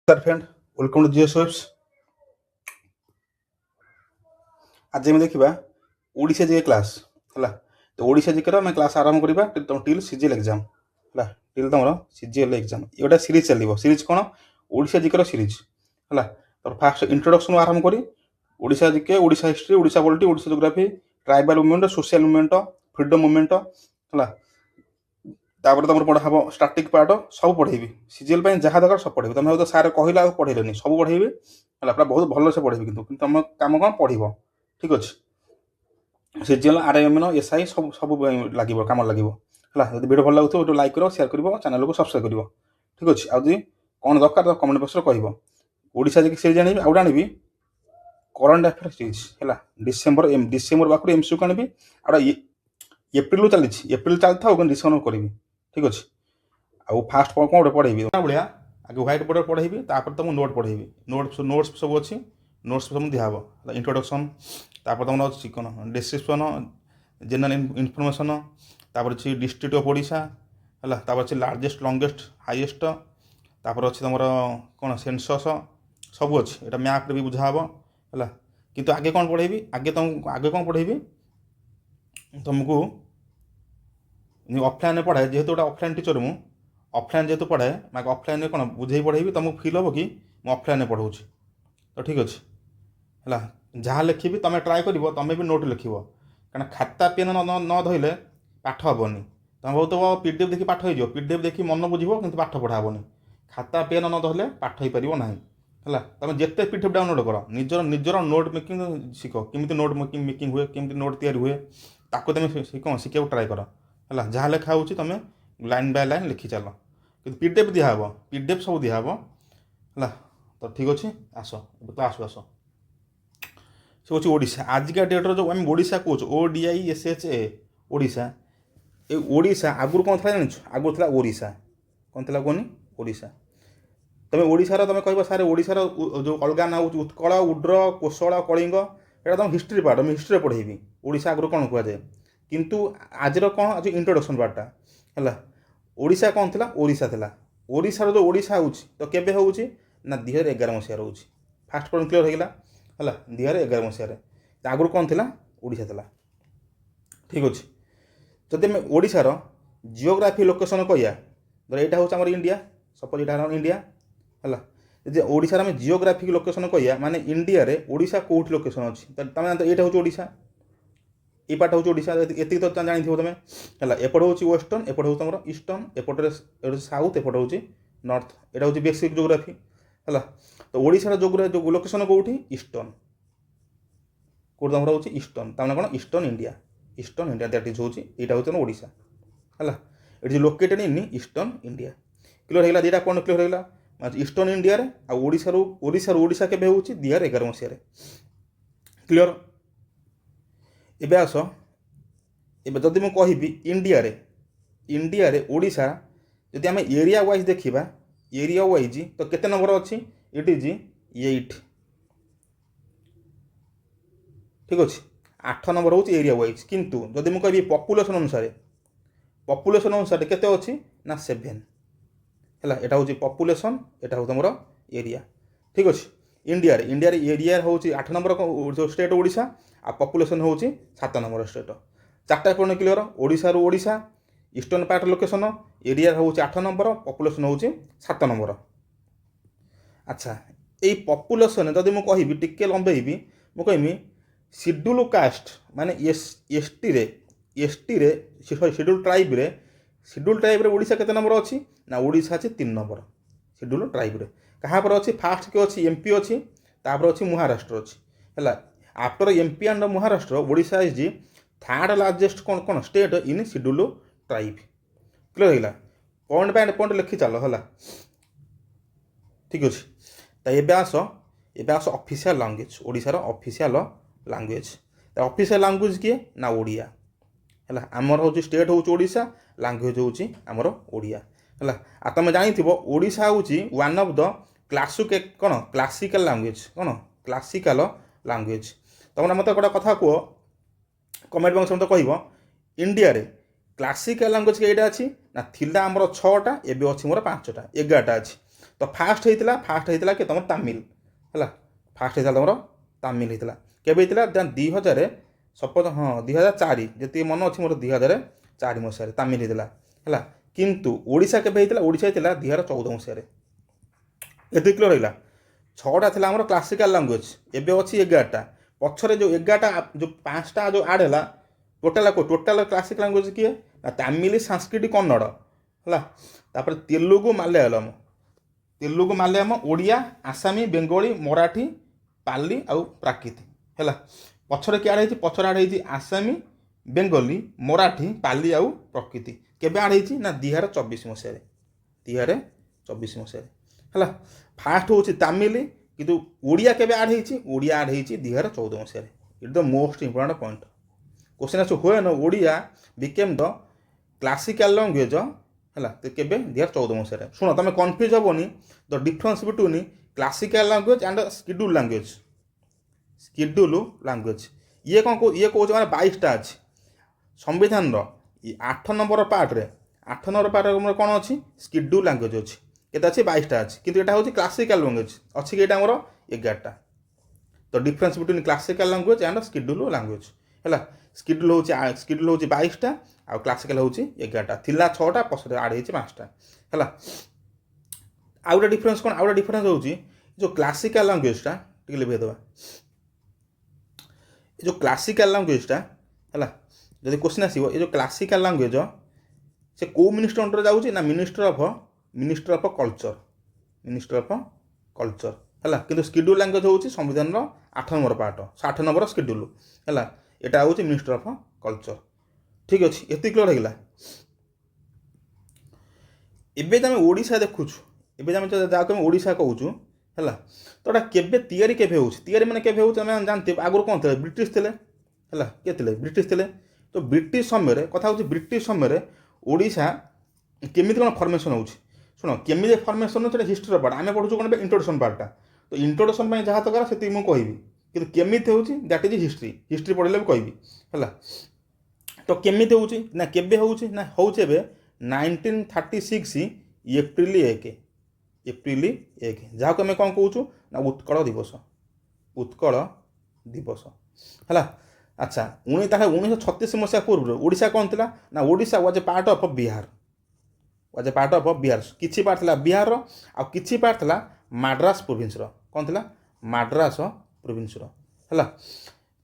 Friend welcome to GS webs. आज आम देखा ओडिशा जी क्लास है। तो ओडिशा जी आम क्लास आरंभ करवा तुम टिल सीजीएल एग्जाम है। टिल तुम सीजीएल एग्जाम ये गोटे सीरीज चलो। सीरीज कौन? ओडिशा जी सीरीज है। तो फास्ट इंट्रोडक्शन आरंभ करी Odisha GK, Odisha history, Odisha polity, Odisha geography, tribal movement, social movement, freedom movement है। तापर तुम पढ़ा हम स्टार्टिंग पार्ट सब पढ़ेबी। सीजीएल जहाँ दरकार सब पढ़ेबी। तुम तो सारे कहला पढ़ेनि सब पढ़ेबी है। पूरा बहुत भल से पढ़ेबी कि तुम कम कौन पढ़ ठीक अच्छे। सीजीएल आरएमएन एसआई सब सब लगे कम लगे है। जब वीडियो भल लगे लाइक कर शेयर कर चैनल को सब्सक्राइब कर ठीक अच्छे। आदि कौन दरकार तो कमेंट बक्स कह। ओडिशा जी सीरीज आनी आउट आनी करंट अफेयर सीरीज है। डिसेम्बर पाखु एमसीक्यू आनी आउटा एप्रिल चली एप्रिल चलता हूँ डिसेम्बर करी ठीक अच्छे। आउ फास्ट कौन गोटे पढ़ेबी भाया आगे ह्वाइट बोर्ड पढ़ेबी तापर तुम नोट पढ़ेबी। नोट्स सब अच्छी नोट्स सब दिहब इंट्रोडक्शन तापर तुम अच्छी कौन डिस्क्रिप्शन जनरल इनफर्मेशन तापर अच्छी डिस्ट्रिक्ट ऑफ ओडिशा है। तापर अच्छी लार्जेस्ट लंगेस्ट हाईएस्ट तापर अच्छी तुम कौन सेंसस सब अच्छी यहाँ मैप भी बुझाब है। किंतु आगे कौन पढ़ेबी आगे कौन पढ़ेबी तुमको ऑफलाइन पढ़ाए जेहेतु गोटे ऑफलाइन टीचर मु ऑफलाइन जेहेतु पढ़ाए मैं ऑफलाइन कौन बुझे पढ़ेबी तुमको फिल हम कि मैं ऑफलाइन पढ़ाऊँ तो ठीक अच्छे है। जहाँ लिखी तुम ट्राए कर तुम भी नोट लिख कारण खाता पेन न धरले पाठ हेनी। तुम बहुत पीडीएफ देखी पाठ हो पीडीएफ देखी मन बुझ कि पाठ पढ़ा हेनी। खाता पेन न धरले पाठ हो पार ना है। तुम जिते पीडीएफ डाउनलोड कर निजर निजर नोट मेकिंग शिख केमी नोट मेकिंग हुए केमी नोट तैयारी हुए ताको तुम कौन शिखा ट्राए कर है। जहाँ लिखा हो तुम लाइन बाय लाइन लिखी चल कि पीडीएफ दिहब पीडीएफ सब दिहब है। तो ठीक अच्छे आस क्लास आस से हूँ ओडिशा आजिका डेट्रे जो आम ओडिशा कौच ODISHA ओडिशा ये ओडिशा आगुरी कौन था जान आगुरी था ओडिशा कौन था कहनी ओडिशा। तुम ओडिशार तुम कह सारे ओडिशार जो अलग ना हो उत्कल उड्र कोशल कलिंग यहाँ तुम हिस्ट्री पार्ट मैं हिस्ट्री पढ़ेबी ओडिशा आगुरी कौन कहुए किंतु आजर कौन आज इंट्रोडक्शन पार्टा है। ओडिशा कौन था ओडिशा था ओडिशार जो ओडिशा हो तो केबे हो 2011 मसीह हो फास्ट पॉइंट क्लियर होगा है 2011 मसीह आगुरी कौन था ओडिशा था ठीक अच्छे। जदि आम ओडिशार जिओग्राफी लोकेशन कह धर यहाँ हूँ इंडिया सपोज यहाँ इंडिया है। जब ओडिशार आम जिओग्राफिक लोकेशन कह माने इंडिया रे ओडिशा कौट लोकेशन अच्छी तुम यहाँ हूँ ओडिशा ये पार्ट हूँ ओडिशा ये तो जानी तुम है। एपट हूँ वेस्टर्न एपट हूँ तुम ईस्टर्न एपटे साउथ एपट हूँ नॉर्थ यहाँ हूँ बेसिक जिओग्राफी है। तो ओडिशार जो लोकेशन कौटी ईस्टर्न कौट तुम हूँ ईस्टर्न तमें कौन ईस्टर्न इंडिया दैट इज हूँ यहाँ हूँ तुम ओडिशा है। It is located in eastern India clear होगा दुटा कौन क्लियर होगा ईस्टर्न इंडिया रे ओडिशा के हूँ 2011 मसीह क्लियर। एबे आस एबे जदि मैं कहबी इंडिया रे ओडिशा जदि आम एरिया वाइज देखा एरिया वाइज तो केते नंबर अच्छी इट इज 8 ठीक अच्छे 8 नंबर हूँ एरिया वाइज। किंतु जदि मैं कहबी पपुलेशन अनुसार केते अच्छी ना 7 है। यहाँ हूँ पपुलेशन यहाँ हूँ तुम एरिया ठीक अच्छे। इंडिया एरिया हूँ 8 नंबर जो स्टेट ओडिशा आ पपुलेशन हूँ 7 नंबर स्टेट चार्टा पॉइंट क्लियर। ओडिशा रू Odisha eastern part location area हूँ 8 नंबर पपुलेशन हूँ 7 नंबर। अच्छा ये पपुलेशन जदि मैं कहबी टिके लंबेबी मैं कहमी शेड्यूल कास्ट माने एसटी रे शेड्यूल ट्राइब रे ओडिशा केते नंबर अच्छी ना ओडिशा अच्छी 3 नंबर शेड्यूल ट्राइब रे कहाँ पर अच्छी फास्ट के अच्छी एमपी अच्छी तापर अच्छी महाराष्ट्र अच्छी है। After MP and Maharashtra Odisha is third largest कौन state in schedule tribe clear होगा पॉइंट बाय पॉइंट लिखी चल है ठीक अच्छे। तो ये आस ऑफिशियल लैंग्वेज ओडिशार ऑफिशियल लैंग्वेज किए ना ओडिया है। आमर हूँ स्टेट हूँ ओडिशा लैंग्वेज हूँ आमर ओडिया है। आ तुम जानी ओडिशा हूँ one of the classical language तुम मत गोटे कथा कह कमेंट बॉक्स मत कह इंडिया रे क्लासिकल लैंग्वेज के यहाँ अच्छी ना थिला आमर 6टा एवं अच्छी मोर 5टा 11टा अच्छी तो फास्ट होता कि तुम तामिल है फास्ट होता तुम तामिल होता केवे होता 2000 सपोज हाँ 2004 जी मन अच्छी मोर 2004 मसीह तामिल होता है किंतु ओडिशा केवे होता ओडिशा होता 2014 मसीह ये क्लियर रहा 6टा था आम क्लासिकाल लैंग्वेज एवं अच्छी 11टा पछरे जो 11टा जो 5टा जो आड है टोटाल क्लासिक लैंग्वेज किए ना तामिल संस्कृत कन्नड़ है तेलुगु मालयालम ओडिया आसामी बेंगली मराठी पाली आउ प्राकृत है पछरे कि आड़ पछर आड़ आसामी बेंगली मराठी पाली आउ प्रकृति केबे आड़ ना 2024 मसीह 2024 मसीह है फास्ट हूँ तामिल किंतु ओडिया केबे आड़ ओडिया आड़ 2014 मसीह it the most important point question आस हुए न Odia became the classical language है केबे 2014 मसीह शुण तुम कन्फ्यूज हेनी the difference between classical language and schedule language ये कौन ये कौन मैंने 22टा अच्छी संविधान 8 नंबर पार्ट्रे 8 नंबर पार्ट कौन अच्छी स्केड्यूल लैंग्वेज अच्छी ये अच्छी 22टा अच्छी किंतु यहाँ हूँ क्लासिकल लैंग्वेज अच्छी कि आमर 11टा तो difference between classical language and schedule language है स्केड्यूल हूँ 22टा आ क्लासिकल हूँ 11टा थिला 6टा पछरे आड़ 5टा है आउ गोटे डिफरेंस कौन आउ गोटे डिफरेंस हूँ जो क्लासिकल लैंग्वेजटा टिके लिखेदेवा जो क्लासिकल लैंग्वेजटा है जब क्वेश्चन आसो ये जो क्लासिकल लैंग्वेज से कौ मिनिस्टर अंडर जाऊँगी ना मिनिस्टर ऑफ कल्चर है कि स्केड्यूल लैंग्वेज हूँ संविधान 8 नंबर पार्ट 8 नंबर स्केड्यूल है यहाँ हूँ मिनिस्टर ऑफ कल्चर ठीक अच्छे ये क्लियर होगा एवं आम ओडिशा देखुचु एवं जहाँ आम ओडिशा कहूँ है तो केबे तैयारी केबे हो तैयारी मैंने केबे हो जानते आगुरी कौन थे ब्रिटिश थे है किए थे ब्रिटिश थे तो ब्रिटिश समय कथा हूँ ब्रिटिश समय ओडिशा केमी कौन फर्मेसन हो शुण केमी फर्मेसन हो हिस्ट्री पार्ट आम पढ़ु कौन इंट्रोडक्शन पार्टा तो इंट्रोडक्शन जहाँ तक से मुझे कहबी कि केमी हूँ दैट इज हिस्ट्री पढ़ले भी कहबी है तो केमी हूँ ना केबे हूँ ना हूँ 1936 एप्रिल 1 जहाँ को आम कौन कहूँ ना उत्कल दिवस है अच्छा 1936 मसीहा पूर्व ओडिशा कौन थी ना Odisha was a part of Bihar किछि पार्ट थी बिहार आ किछि पार्ट थी माड्रास प्रोविंस कौन थी माड्रास प्रोविंस है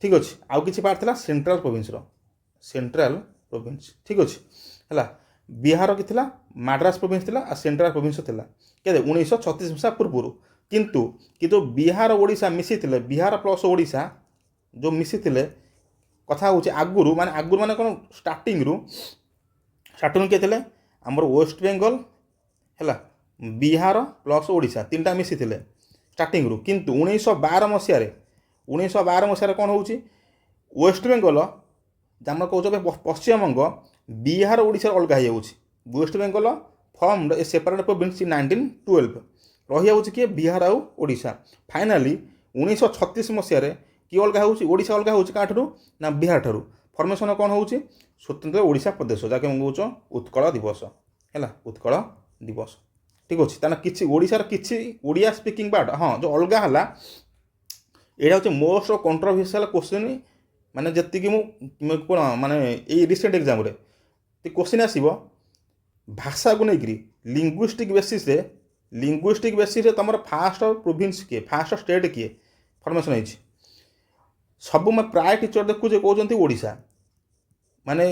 ठीक अच्छे आउ किछि पार्ट थी सेंट्रल प्रोविंस ठीक अच्छे है बिहार कि माड्रास प्रोविंस थी सेंट्रल प्रोविंस थी के 1936 मसीहा पूर्व किंतु बिहार ओडिशा मिसी बिहार प्लस ओडिशा जो मिसी कथा हूँ आगुरु माने कौन स्टार्टिंग किए थे आमर वेस्ट बेंगल है बिहार प्लस ओडिशा 3टा मिसी स्टार्टिंग किंतु 1912 मसीह कौन हूँ वेस्ट बेंगल जहाँ कह पश्चिमबंग बिहार ओडिशा अलग हो west Bengal form a separate province 1912 रही किए बिहार आउ ओडिशा फाइनाली 1936 मसीह किए अलग होडिशा अलग हो ना बिहार ठारू फर्मेसन कौन हो स्वतंत्र ओडिशा प्रदेश जहाँके कौच उत्कल दिवस है उत्कल दिवस ठीक अच्छे ताना कि ओडिशार किसी ओडिया स्पीकिंग पार्ट हाँ जो अलग है यहाँ हूँ मोस्ट कंट्रोवर्शियल क्वेश्चन माने जी कौन माने ये रिसेंट एग्जाम क्वेश्चन आसो भाषा को लेकर लिंग्विस्टिक बेसिस तुम फास्ट प्रोविंस किए फास्ट स्टेट किए फर्मेसन होती सब मैं प्राय टीचर देखुचे कहते ओडिशा माने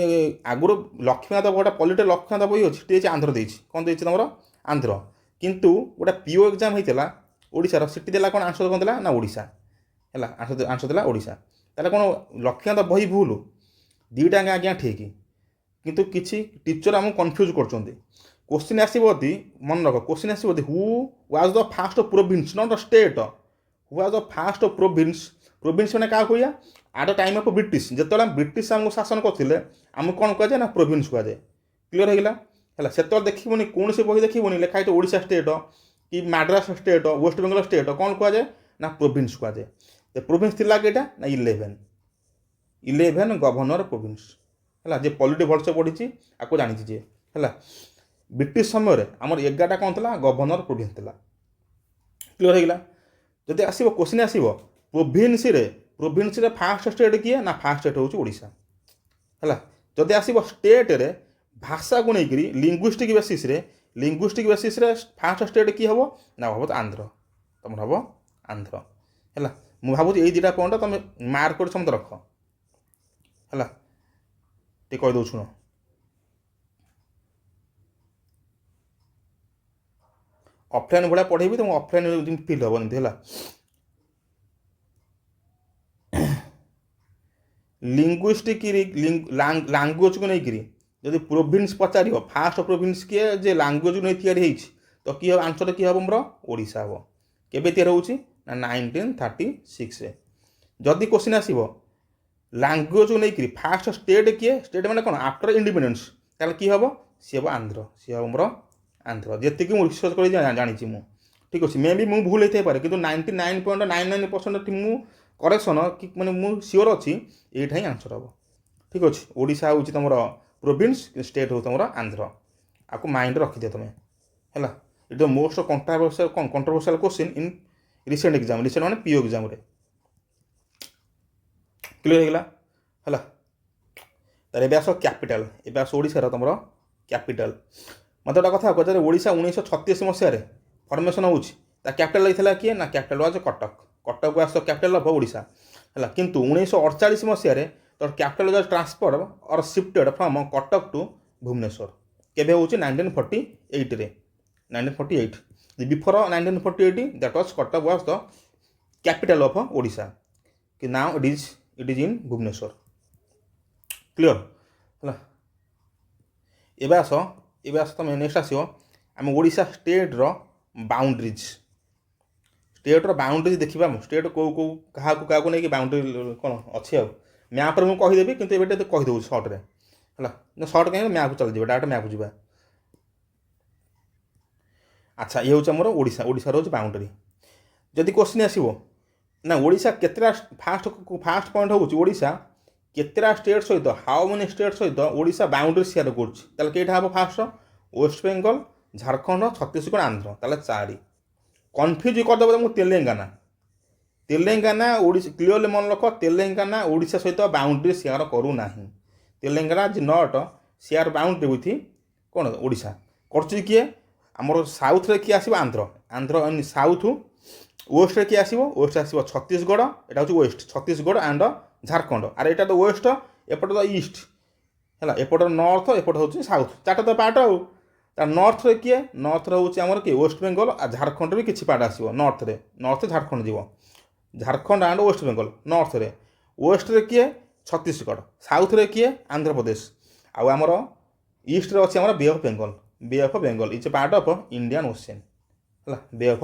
आगुरी लक्ष्मीनाथ गोटे पॉलिटिकल लक्ष्मीनाथ बही अच्छी आंध्र देती कौन देती तुम आंध्र किंतु गोटे पीओ एग्जाम होता ओडिशार सीटी देला कौन आंसर कौन ना ओडिशा है आंसर देला ओडिशा ताले कौन लक्ष्मीनाथ बही भूल दुईटा आज्ञा ठीक किंतु किसी टीचर आमको कन्फ्यूज कर क्वेश्चन आसोदी मन रख क्वेश्चन आसोदी who was the first province not the state who was the first province मैंने क्या कह at the time of British जो ब्रिटिश आमको शासन करते आमको कौन कहुए ना प्रोविंस कहुए क्लीयर होगा है से देखनी कौन से बही देखनी लिखाई तो ओडिशा स्टेट कि Madras state waste Bengal state कौन कहुए ना प्रोविंस कहुए तो प्रोविंस थी कईटा ना 11 गवर्नर प्रोविंस है जे पॉलिटी भलसे पढ़ी आपको जानी है ब्रिटिश समय आमर 11टा कौन था गवर्नर प्रोविंस था क्लियर हो गला जदि आसो क्वेश्चन आसो प्रोभिन्स फास्ट स्टेट किए ना फास्ट स्टेट हूँ ओडिशा है जदि आसो स्टेट रे भाषा को लेकर लिंग्विस्टिक बेसीस फास्ट स्टेट किए हम ना हम आंध्र तुम हम आंध्र है मुझे भावुँ ये दुटा पॉइंट तुम मार्क कर समझ रख है टे कहीदे शुण ऑफलाइन भाया पढ़ेबी तुम ऑफलाइन फिल हम एमती है लिंग्विस्टिक लैंग्वेज को लेकर जदि प्रोभिन्स पचार फास्ट प्रोभिन्स किए जे लैंग्वेज नहीं तैयारी तो किए आंसर किए हम मोर ओडिशा हम केबे तैयार होची ना 1936 जदि क्वेश्चन आसो लैंग्वेज को लेकर फास्ट स्टेट किए स्टेट माने कौन आफ्टर इंडिपेंडेंस ताल कि हम सी हम आंध्र सी हम मोर आंध्र जी रिसर्च कर जानी मु ठीक अच्छे मे भी मुझे भूल होता है कि 99.99% मु करेक्शन कि मैंने मुझे सियोर अच्छी यही ही आंसर हम ठीक अच्छे ओडिशा हूँ तुम प्रोविन्स स्टेट हो तुम आंध्र आपको माइंड रखिदे तुम्हें है it the most controversial question in recent exam recent माने पीओ एग्जाम रे क्लियर हो गला है तार ए आस कैपिटल ए आस ओडिशार तुम कैपिटल मत गोटे कथा कहते ओडिशा 1936 मसीह फर्मेसन हो कैपिटल रही किए ना कैपिटल वाज कटक कटक को आस कैपिटल ऑफ ओडिशा है किंतु 1948 मसीह तो कैपिटल वाज ट्रांसफर और shifted from Cuttack to Bhubaneswar केबे होची 1948 रे 1948 before 1948 that was Cuttack was the capital of Odisha कि now it is in Bhubaneswar clear है एबे आस तुम नेक्स्ट आसो आम ओडिशा स्टेट रो बाउंड्रीज देखा स्टेट कौ कौ क्या नहीं बाउंड्री कौन अच्छे मैप मुझे कहीदेवी कि कहीदे सर्ट्रे है सर्ट कहीं मैप चल जाए डायरेक्ट मैप जा अच्छा ये हूँ मोर ओडिशा ओडिशा रोज बाउंड्री जदि क्वेश्चन आसो ना ओडिशा केतेटा फास्ट पॉइंट हूँ ओडिशा केतेटा स्टेट सहित हाउ मेनी स्टेट सहित ओडिशा बाउंड्री शेयर कर कईटा हम फास्ट वेस्ट बेंगल झारखंड छत्तीसगढ़ आंध्र ताले 4 कन्फ्यूज करदेव तुमको तेलेंगाना ओडिशा क्लीयरली मन रख तेलेंगाना ओडिशा सहित बाउंड्री शेयर करूना Telangana is not share boundary with कौन ओडिशा कर किए आमर साउथ रे किए आसो आंध्र आंध्र साउथ वेस्ट रे किए आसो वेस्ट आसो छत्तीसगढ़ यहाँ हूँ west Chhattisgarh and Jharkhand are यहाँ तो वेस्ट एपट तो ईस्ट है एपट नॉर्थ एपट हूँ साउथ 4टा तो पार्ट आउ नॉर्थ रे किए नॉर्थ हूँ आमर किए वेस्ट बेंगल आ झारखंड भी किसी पार्ट आसो नॉर्थ झारखंड जीव Jharkhand and west Bengal north रे वेस्ट रे किए छत्तीसगढ़ साउथ रे किए आंध्र प्रदेश आमर ईस्ट रे अच्छे Bay of Bengal is a part of Indian Ocean है बे ऑफ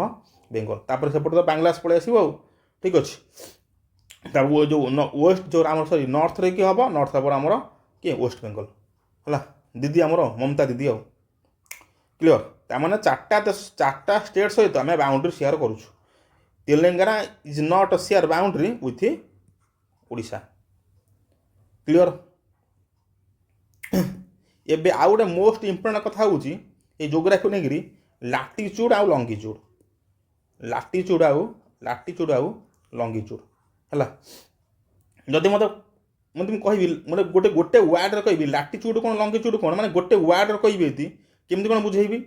बेंगल तापर सेपटे तो बांग्लादेश पड़े आसो ठीक अच्छे वो जो वेस्ट जो आम सॉरी नॉर्थ रे किए हम नॉर्थ हम आमर किए वेस्ट बेंगल है दीदी आमर ममता दीदी आ क्लियर तार 4टा स्टेट सहित आम बाउंड्री शेयर करूँ Telangana is not share boundary with Odisha clear एबे आउ गोटे मोस्ट इम्पोर्टेंट कथा हूँ ये जोग्राफी नहीं लाटिट्यूड आउ लंगिट्यूड आउ लंगिट्यूड है जदि मत मुझे कहि मतलब गोटे गोटे वार्ड कहि लाटिट्यूड कौन लंगिट्यूड कौन माने गोटे वार्ड कहि केमती कौन बुझेबी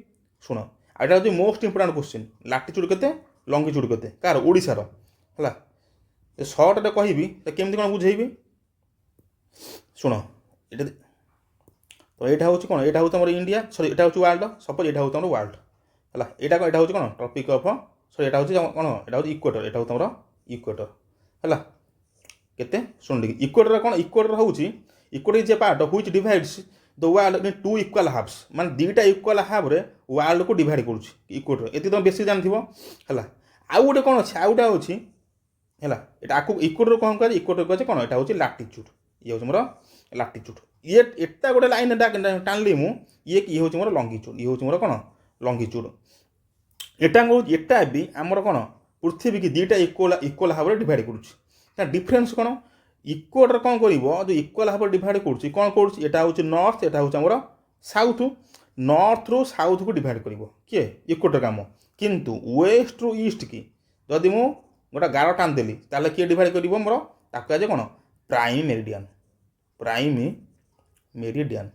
शुण आटा हूँ मोस्ट इंपोर्टेंट क्वेश्चन लाटिट्यूड केते लंगिट्यूड केते कार ओडिशार है सर्टे कहि केमती कौन बुझेबी शुण ये तो यहाँ हूँ कौन यहाँ हूँ तुम इंडिया सॉरी यहाँ हूँ वर्ल्ड सपोज यहाँ हूँ तुम वर्ल्ड है यहाँ हूँ कौन टॉपिक ऑफ सॉरी यहाँ हूँ कौन यहाँ हूँ इक्वेटर यहाँ हूँ तुम इक्वेटर है केते शुण इक्वेटर कौन इक्वेटर हूँ equator is a part which divides the world in 2 equal halfs मान 2टा इक्वल हाफ रे वर्ल्ड को डिवाइड करुच्ची इक्वेटर ये तुम बेसिक जान है आउ गोटे कौन अच्छे आउ गोटे अच्छी है यहाँ इक्वेटर कौन कह इक्वेटर कहे कौन यहाँ हूँ लाटिट्यूड ये हूँ मोर लाटिट्यूड ये एटा गोटे लाइन टाणली ये हूँ मोर लंगिट्यूड ये हूँ मोर कौन लंगिट्यूड एटा भी आमर कौन पृथ्वी की 2टा इक्वल हाफ रे डिवाइड करुच्ची डिफरेन्स कौन इक्वेटर कौन कर जो इक्वल हाफ डिवाइड करुच्ची कौन करा हूँ नॉर्थ यहाँ हूँ आमर साउथ नॉर्थ रु साउथ को डिवाइड कर किए इक्वेटर काम କିନ୍ତୁ ୱେଷ୍ଟରୁ ଇଷ୍ଟ କି ଯଦି ମୁଁ ଗୋଟେ ଗାର ଟାଣିଦେଲି ତାହେଲେ କିଏ ଡିଭାଇଡ଼ କରିବ ମୋର ତାକୁ କୁହାଯାଏ କ'ଣ ପ୍ରାଇମ୍ ମେରିଡ଼ିଆନ୍। ପ୍ରାଇମ୍ ମେରିଡ଼ିଆନ୍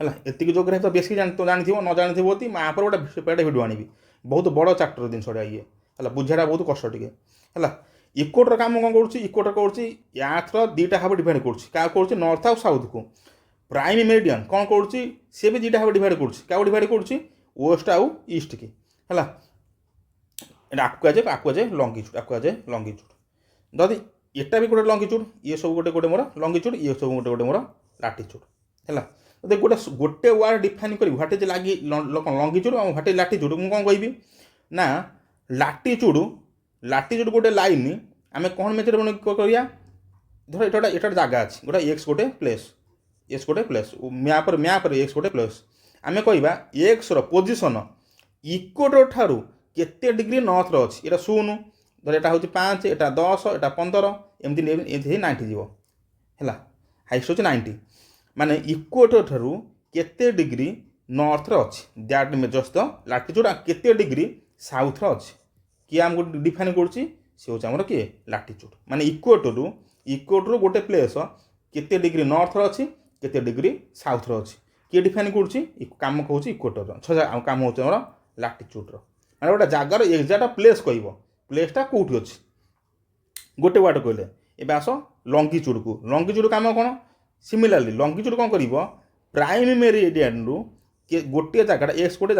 ହେଲା। ଏତିକି ଜୋଗ୍ରାଫି ତ ବେଶୀ ଜାଣିଥିବ, ନ ଜାଣିଥିବ ଯଦି ମା ଉପରେ ଗୋଟେ ସେପାରେଟ୍ ଭିଡ଼ିଓ ଆଣିବି, ବହୁତ ବଡ଼ ଚାପ୍ଟର ଜିନିଷଟା ଇଏ ହେଲା, ବୁଝିବାଟା ବହୁତ କଷ୍ଟ ଟିକେ ହେଲା। ଇକ୍ୱେଟର କାମ କ'ଣ କରୁଛି? ଇକ୍ୱେଟର କରୁଛି ୟାର୍ଥର ଦୁଇଟା ଭାବେ ଡିଭାଇଡ଼ କରୁଛି। କାହାକୁ କରୁଛି? ନର୍ଥ ଆଉ ସାଉଥକୁ। ପ୍ରାଇମ୍ ମେରିଡ଼ିଆନ୍ କ'ଣ କରୁଛି? ସିଏ ବି ଦୁଇଟା ଭାବେ ଡିଭାଇଡ଼ କରୁଛି। କାହାକୁ ଡିଭାଇଡ଼ କରୁଛି? ୱେଷ୍ଟ ଆଉ ଇଷ୍ଟ କି ହେଲା। এটা ଆକୁ କୁହାଯାଏ ଲଙ୍ଗିଚୁଡ଼, ଆକୁ କୁହାଯାଏ ଲଙ୍ଗିଚୁଡ଼। ଯଦି ଏଟା ବି ଗୋଟେ ଲଙ୍ଗିଚୁଡ଼, ଇଏ ସବୁ ଗୋଟେ ମୋର ଲଙ୍ଗିଚୁଡ଼, ଇଏ ସବୁ ଗୋଟେ ମୋର ଲାଟିଚୁଡ଼ ହେଲା। ଯଦି ଗୋଟେ ୱାର୍ଡ଼ ଡିଫାଇନ୍ କରିବି ହ୍ୱାଟ୍ ଇଜ୍ ଲଙ୍ଗିଚୁଡ଼ ଆଉ ହ୍ୱାଟ୍ ଇଜ୍ ଲାଟିଚୁଡ଼, ମୁଁ କ'ଣ କହିବି ନା ଲାଟିଚୁଡ଼ ଗୋଟେ ଲାଇନ୍ ଆମେ କ'ଣ ମେଜରମେଣ୍ଟ କରିବା? ଧର ଏଟା ଜାଗା ଅଛି, ଗୋଟେ ଏକ୍ସ ଗୋଟେ ପ୍ଲେସ୍, ମ୍ୟାପ୍ରେ ଏକ୍ସ ଗୋଟେ ପ୍ଲେସ୍, ଆମେ କହିବା ଏକ୍ସର ପୋଜିସନ୍ ଇକ୍ୱେଟର ଠାରୁ କେତେ ଡିଗ୍ରୀ ନର୍ଥରେ ଅଛି। ଏଇଟା 0, ଧର ଏଇଟା ହେଉଛି 5, ଏଇଟା 10, ଏଇଟା 15, ଏମିତି 90 ଯିବ ହେଲା। ହାଇଷ୍ଟ ହେଉଛି 90, ମାନେ ଇକ୍ୱେଟର ଠାରୁ କେତେ ଡିଗ୍ରୀ ନର୍ଥରେ ଅଛି, ଦ୍ୟାଟ୍ ମେଜର୍ସ ଦ ଲାଟିଚୁଡ଼। କେତେ ଡିଗ୍ରୀ ସାଉଥରେ ଅଛି, କିଏ ଆମକୁ ଡିଫାଇନ୍ କରୁଛି? ସେ ହେଉଛି ଆମର କିଏ? ଲାଟିଚୁଡ଼। ମାନେ ଇକ୍ୱେଟରରୁ ଗୋଟେ ପ୍ଲେସ୍ କେତେ ଡିଗ୍ରୀ ନର୍ଥରେ ଅଛି, କେତେ ଡିଗ୍ରୀ ସାଉଥରେ ଅଛି, କିଏ ଡିଫାଇନ୍ କରୁଛି? କାମ କହୁଛି ଇକ୍ୱେଟରର, ଆଉ କାମ ହେଉଛି ଆମର ଲାଟିଚୁଡ଼ର। ମାନେ ଗୋଟେ ଜାଗାର ଏକ୍ଜାକ୍ଟ ପ୍ଲେସ୍ କହିବ, ପ୍ଲେସ୍ଟା କେଉଁଠି ଅଛି ଗୋଟେ ୱାର୍ଡ଼ କହିଲେ। ଏବେ ଆସ ଲଙ୍ଗିଚୁଡ଼କୁ। ଲଙ୍ଗିଚୁଡ଼ କାମ କ'ଣ? ସିମିଲାରଲି ଲଙ୍ଗିଚୁଡ଼ କ'ଣ କରିବ? ପ୍ରାଇମ୍ ମେରିଡ଼ିଆନ୍ରୁ ଗୋଟିଏ ଜାଗାଟା ଏକ୍ସ ଗୋଟେ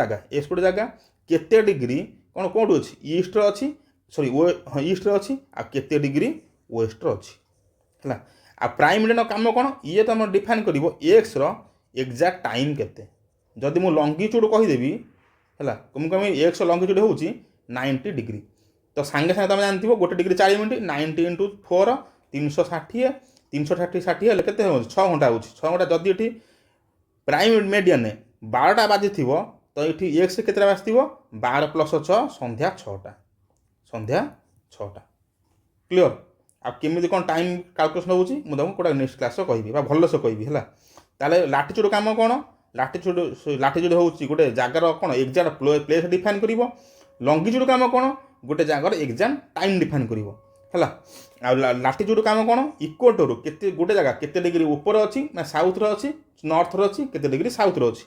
ଜାଗା କେତେ ଡିଗ୍ରୀ କ'ଣ କେଉଁଠି ଅଛି? ଇଷ୍ଟରେ ଅଛି, ଇଷ୍ଟରେ ଅଛି, ଆଉ କେତେ ଡିଗ୍ରୀ ୱେଷ୍ଟରେ ଅଛି ହେଲା। ଆଉ ପ୍ରାଇମ୍ ମେରିଡ଼ିଆନ୍ର କାମ କ'ଣ? ଇଏ ତୁମର ଡିଫାଇନ୍ କରିବ ଏକ୍ସର ଏକ୍ଜାକ୍ଟ ଟାଇମ୍ କେତେ। ଯଦି ମୁଁ ଲଙ୍ଗିଚୁଡ଼ କହିଦେବି ହେଲା, ମୁଁ କହିବି ଏକ୍ସ ଲଙ୍ଗିଚୁଡ଼ ହେଉଛି 90 ଡିଗ୍ରୀ, ତ ସାଙ୍ଗେ ସାଙ୍ଗେ ତୁମେ ଜାଣିଥିବ 1 ଡିଗ୍ରୀ 40 ମିନିଟ୍, 90 × 4 360 ହେଲେ କେତେ ହେଉଛି? 6 ଘଣ୍ଟା ହେଉଛି। 6 ଘଣ୍ଟା ଯଦି ଏଠି ପ୍ରାଇମ୍ ମେରିଡ଼ିଆନ୍ 12ଟା ବାଜିଥିବ ତ ଏଠି ଏକ୍ସ କେତେଟା ବାଜିଥିବ? 12 + 6 ସନ୍ଧ୍ୟା 6ଟା। କ୍ଲିଅର୍? ଆଉ କେମିତି କ'ଣ ଟାଇମ୍ କାଲକୁଲେସନ୍ ହେଉଛି ମୁଁ ତୁମକୁ ଗୋଟେ ନେକ୍ସଟ କ୍ଲାସ୍ରେ କହିବି ବା ଭଲସେ କହିବି ହେଲା। ତାହେଲେ ଲାଟିଚୁଡ଼ କାମ କ'ଣ? ଲାଟିଚୁଡ଼ ହେଉଛି ଗୋଟେ ଜାଗାର କ'ଣ ଏକ୍ଜାକ୍ଟ ପ୍ଲେସ୍ ଡିଫାଇନ୍ କରିବ। ଲଙ୍ଗିଚୁଡ଼ କାମ କ'ଣ? ଗୋଟେ ଜାଗାର ଏକ୍ଜାକ୍ଟ ଟାଇମ୍ ଡିଫାଇନ୍ କରିବ ହେଲା। ଆଉ ଲାଟିଚୁଡ଼ କାମ କ'ଣ? ଇକ୍ୱେଟରରୁ ଗୋଟେ ଜାଗା କେତେ ଡିଗ୍ରୀ ଉପରେ ଅଛି ନା ସାଉଥରେ ଅଛି, ନର୍ଥରେ ଅଛି, କେତେ ଡିଗ୍ରୀ ସାଉଥରେ ଅଛି।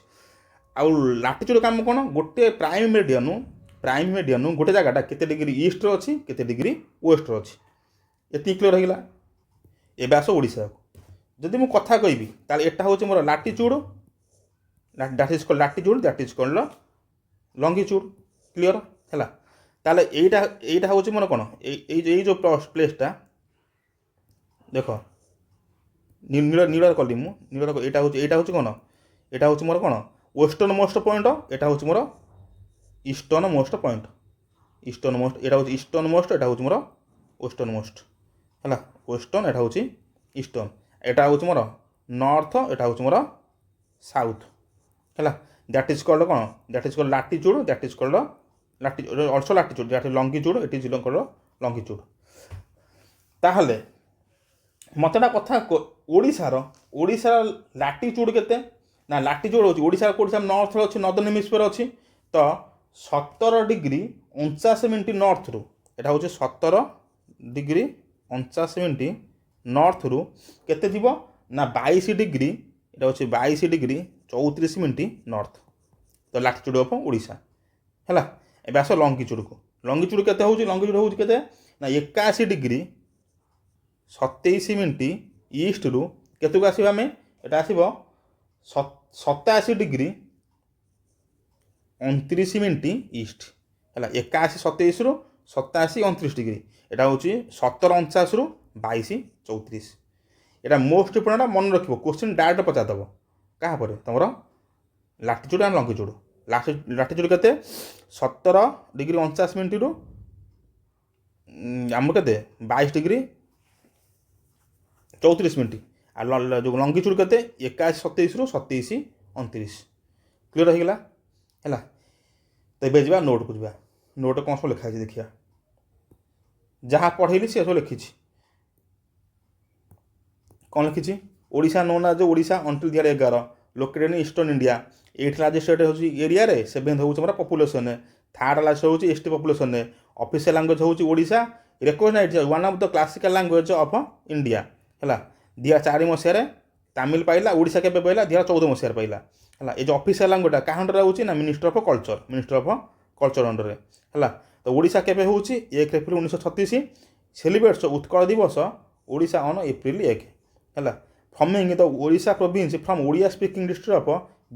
ଆଉ ଲାଟିଚୁଡ଼ କାମ କ'ଣ? ଗୋଟେ ପ୍ରାଇମ୍ ମେରିଡ଼ିଆନ୍ ଗୋଟେ ଜାଗାଟା କେତେ ଡିଗ୍ରୀ ଇଷ୍ଟରେ ଅଛି, କେତେ ଡିଗ୍ରୀ ୱେଷ୍ଟରେ ଅଛି। ଏତିକି କ୍ଲିୟର୍ ହେଇଗଲା। ଏବେ ଆସ ଓଡ଼ିଶାକୁ। ଯଦି ମୁଁ କଥା କହିବି ତାହେଲେ ଏଟା ହେଉଛି ମୋର ଲାଟିଚୁଡ଼, ଦ୍ୟାଟ୍ ଇଜ୍ କଲ୍ଡ ଲଙ୍ଗିଚୁଡ଼। କ୍ଲିଅର୍ ହେଲା। ତାହେଲେ ଏଇଟା ହେଉଛି ମୋର କ'ଣ? ଏଇ ଯେଉଁ ପ୍ଲେସ୍ଟା ଦେଖ ନୀଳରେ କଲି ମୁଁ, ଏଇଟା ହେଉଛି କ'ଣ? ଏଇଟା ହେଉଛି ମୋର କ'ଣ? ୱେଷ୍ଟର୍ଣ୍ଣ ମୋଷ୍ଟ ପଏଣ୍ଟ, ଏଇଟା ହେଉଛି ମୋର ଇଷ୍ଟର୍ଣ୍ଣ ମୋଷ୍ଟ ପଏଣ୍ଟ। ଏଇଟା ହେଉଛି ଇଷ୍ଟର୍ଣ୍ଣ ମୋଷ୍ଟ, ଏଇଟା ହେଉଛି ମୋର ୱେଷ୍ଟର୍ଣ୍ଣ ମୋଷ୍ଟ ହେଲା। ୱେଷ୍ଟର୍ଣ୍ଣ ଏଇଟା ହେଉଛି ଇଷ୍ଟର୍ଣ୍ଣ, ଏଇଟା ହେଉଛି ମୋର ନର୍ଥ, ଏଇଟା ହେଉଛି ମୋର ସାଉଥ୍ ହେଲା। ଦ୍ୟାଟ୍ ଇଜ୍ କଲ୍ଡ କ'ଣ? That is called latitude, that is called also latitude, that is longitude, it is called longitude. ତାହେଲେ ମୋତେ ଗୋଟେ କଥା, ଓଡ଼ିଶାର ଲାଟିଚୁଡ଼ କେତେ? ନା ଲାଟିଚୁଡ଼ ହେଉଛି ଓଡ଼ିଶାର କେଉଁଠି? ନର୍ଥରେ ଅଛି, ନର୍ଦର୍ଣ୍ଣ ହେମିସ୍ଫିୟର ଅଛି, ତ 17 ଡିଗ୍ରୀ 49 ମିନିଟ୍ ନର୍ଥରୁ, ଏଇଟା ହେଉଛି 17 ଡିଗ୍ରୀ 49 ମିନିଟ୍ ନର୍ଥରୁ କେତେ ଯିବ ନା 22 ଡିଗ୍ରୀ, ଏଇଟା ହେଉଛି 22 ଡିଗ୍ରୀ 34 ମିନିଟ୍ ନର୍ଥ, ତ ଲାଟିଚୁଡ଼ ଅଫ୍ ଓଡ଼ିଶା ହେଲା। ଏବେ ଆସ ଲଙ୍ଗିଚୁଡ଼କୁ। ଲଙ୍ଗିଚୁଡ଼ କେତେ ହେଉଛି? ଲଙ୍ଗିଚୁଡ଼ ହେଉଛି କେତେ ନା 81 ଡିଗ୍ରୀ 27 ମିନିଟ୍ ଇଷ୍ଟରୁ କେତେକୁ ଆସିବା ଆମେ? ଏଇଟା ଆସିବ 87 ଡିଗ୍ରୀ 29 ମିନିଟ୍ ଇଷ୍ଟ ହେଲା। 81 27ରୁ 87 29 ଡିଗ୍ରୀ, ଏଇଟା ହେଉଛି 17 49ରୁ 22 34। ଏଇଟା ମୋଷ୍ଟ ଇମ୍ପୋର୍ଟାଣ୍ଟ, ମନେ ରଖିବ। କ୍ୱେଶ୍ଚିନ୍ ଡାଇରେକ୍ଟ ପଚାରିଦେବ କାହା ପରେ? ତୁମର ଲାଟିଚୁଡ଼ ଆଣ୍ଡ ଲଙ୍ଗିଚୁଡ଼। ଲାଟିଚୁଡ଼ କେତେ? 17 ଡିଗ୍ରୀ 49 ମିନିଟ୍ରୁ ଆମର କେତେ? 22 ଡିଗ୍ରୀ 34 ମିନିଟ୍। ଆଉ ଯେଉଁ ଲଙ୍ଗିଚୁଡ଼ କେତେ? 81 27ରୁ 27 29। କ୍ଲିୟର୍ ହେଇଗଲା ହେଲା। ତ ଏବେ ଯିବା ନୋଟ୍କୁ ଯିବା। ନୋଟ୍ କ'ଣ ସବୁ ଲେଖା ହେଇଛି ଦେଖିବା। ଯାହା ପଢ଼େଇଲି ସେ ସବୁ ଲେଖିଛି। କ'ଣ ଲେଖିଛି? Odisha known as Odisha until 2011, located in eastern India. 8th largest state ହେଉଛି ଏରିଆରେ, 7th ହେଉଛି ଆମର ପପୁଲେସନ୍, থার্ड ହେଲା ହେଉଛି ଏସ୍ ଟି ପପୁଲେସନ୍ରେ ଅଫିସିଆଲ୍ ଲାଙ୍ଗୁଏଜ୍ ହେଉଛି Odisha, recognise one of the classical language of India ହେଲା। 2004 ମସିହାରେ ତାମିଲ ପାଇଲା, ଓଡ଼ିଶା କେବେ ପାଇଲା 2014 ମସିହାରେ ପାଇଲା ହେଲା। ଏ ଯେଉଁ ଅଫିସିଆଲ୍ ଲାଙ୍ଗୁଏଜଟା କାହା ଅଣ୍ଡରରେ ହେଉଛି ନା ministry of culture, ministry of culture ଅଣ୍ଡରରେ ହେଲା। ତ ଓଡ଼ିଶା କେବେ ହେଉଛି 1 ଏପ୍ରିଲ 1936, ସେଲିବ୍ରେଟ୍ସ ଉତ୍କଳ ଦିବସ ଓଡ଼ିଶା ଅନ୍ ଏପ୍ରିଲ 1 ହେଲା। Forming the Odisha province from Odia speaking district of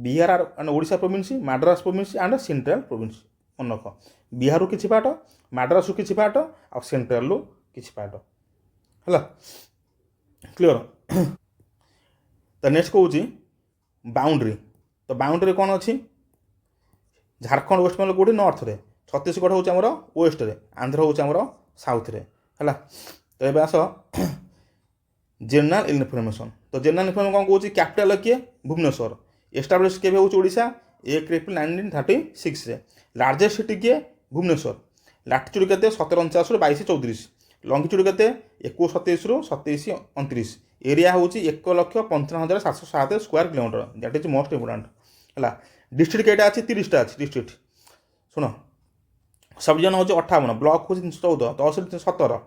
Bihar and Odisha province, Madras province and central province. ମନେ ରଖ, ବିହାରରୁ କିଛି ପାର୍ଟ, ମାଡ୍ରାସରୁ କିଛି ପାର୍ଟ ଆଉ ସେଣ୍ଟ୍ରାଲରୁ କିଛି ପାର୍ଟ ହେଲା। କ୍ଲିଅର। ତ ନେକ୍ସଟ କହୁଛି ବାଉଣ୍ଡ୍ରି। ତ ବାଉଣ୍ଡ୍ରି କ'ଣ ଅଛି? ଝାଡ଼ଖଣ୍ଡ ୱେଷ୍ଟବେଙ୍ଗଲ କେଉଁଠି ନର୍ଥରେ, ଛତିଶଗଡ଼ ହେଉଛି ଆମର ୱେଷ୍ଟରେ, ଆନ୍ଧ୍ର ହେଉଛି ଆମର ସାଉଥରେ ହେଲା। ତ ଏବେ ଆସ ଜେନେରାଲ ଇନଫର୍ମେସନ୍। ତ ଜେନେରାଲ ଇନଫର୍ମେସନ୍ କ'ଣ କହୁଛି? କ୍ୟାପିଟାଲ କିଏ? ଭୁବନେଶ୍ୱର। ଏଷ୍ଟାବ୍ଲିଶ କେବେ ହେଉଛି ଓଡ଼ିଶା? 1 ଏପ୍ରିଲ 1936ରେ। ଲାର୍ଜେଷ୍ଟ ସିଟି କିଏ? ଭୁବନେଶ୍ୱର। ଲାଟିଚ୍ୟୁଡ଼ କେତେ? 1749ରୁ 2234। ଲଙ୍ଗିଚ୍ୟୁଡ଼ କେତେ? 2127ରୁ 2729। ଏରିଆ ହେଉଛି 1,55,707 square kilometre. That is most important ହେଲା। ଡିଷ୍ଟ୍ରିକ୍ଟ କେଇଟା ଅଛି? 30ଟା ଅଛି ଡିଷ୍ଟ୍ରିକ୍ଟ। ଶୁଣ, ସବଡ଼ିଭିଜନ ହେଉଛି 58, ବ୍ଲକ ହେଉଛି 314, ତହସିଲ 17।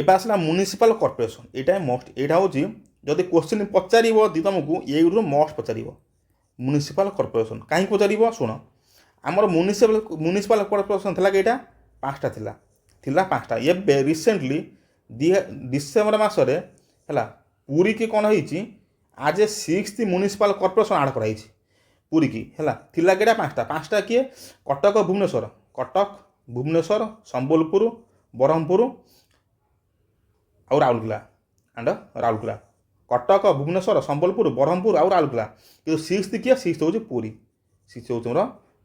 ଏବେ ଆସିଲା ମ୍ୟୁନିସିପାଲ କର୍ପୋରେସନ୍। ଏଇଟା ମୋଷ୍ଟ, ଏଇଟା ହେଉଛି ଯଦି କ୍ୱେଶ୍ଚିନ୍ ପଚାରିବ ତୁମକୁ ଏଇରୁ ମୋଷ୍ଟ ପଚାରିବ ମ୍ୟୁନିସିପାଲ କର୍ପୋରେସନ୍। କାହିଁକି ପଚାରିବ? ଶୁଣ, ଆମର ମ୍ୟୁନିସିପାଲ କର୍ପୋରେସନ୍ ଥିଲା କେଇଟା? 5ଟା ଥିଲା 5ଟା। ଏବେ ରିସେଣ୍ଟଲି ଡିସେମ୍ବର ମାସରେ ହେଲା ପୁରୀକି କ'ଣ ହେଇଛି? ଆଜ ଏ 6th ମ୍ୟୁନିସିପାଲ କର୍ପୋରେସନ୍ ଆଡ଼ କରାଯାଇଛି ପୁରୀକି ହେଲା। ଥିଲା କେଇଟା? 5ଟା କିଏ? କଟକ ଭୁବନେଶ୍ୱର ସମ୍ବଲପୁର ବ୍ରହ୍ମପୁର ଆଉ ରାଉରକେଲା ରାଉରକେଲା। କଟକ ଭୁବନେଶ୍ୱର ସମ୍ବଲପୁର ବ୍ରହ୍ମପୁର ଆଉ ରାଉରକେଲା। କିନ୍ତୁ 6th କିଏ? 6th ହେଉଛି ପୁରୀ। 6th ହେଉଛି ଆମର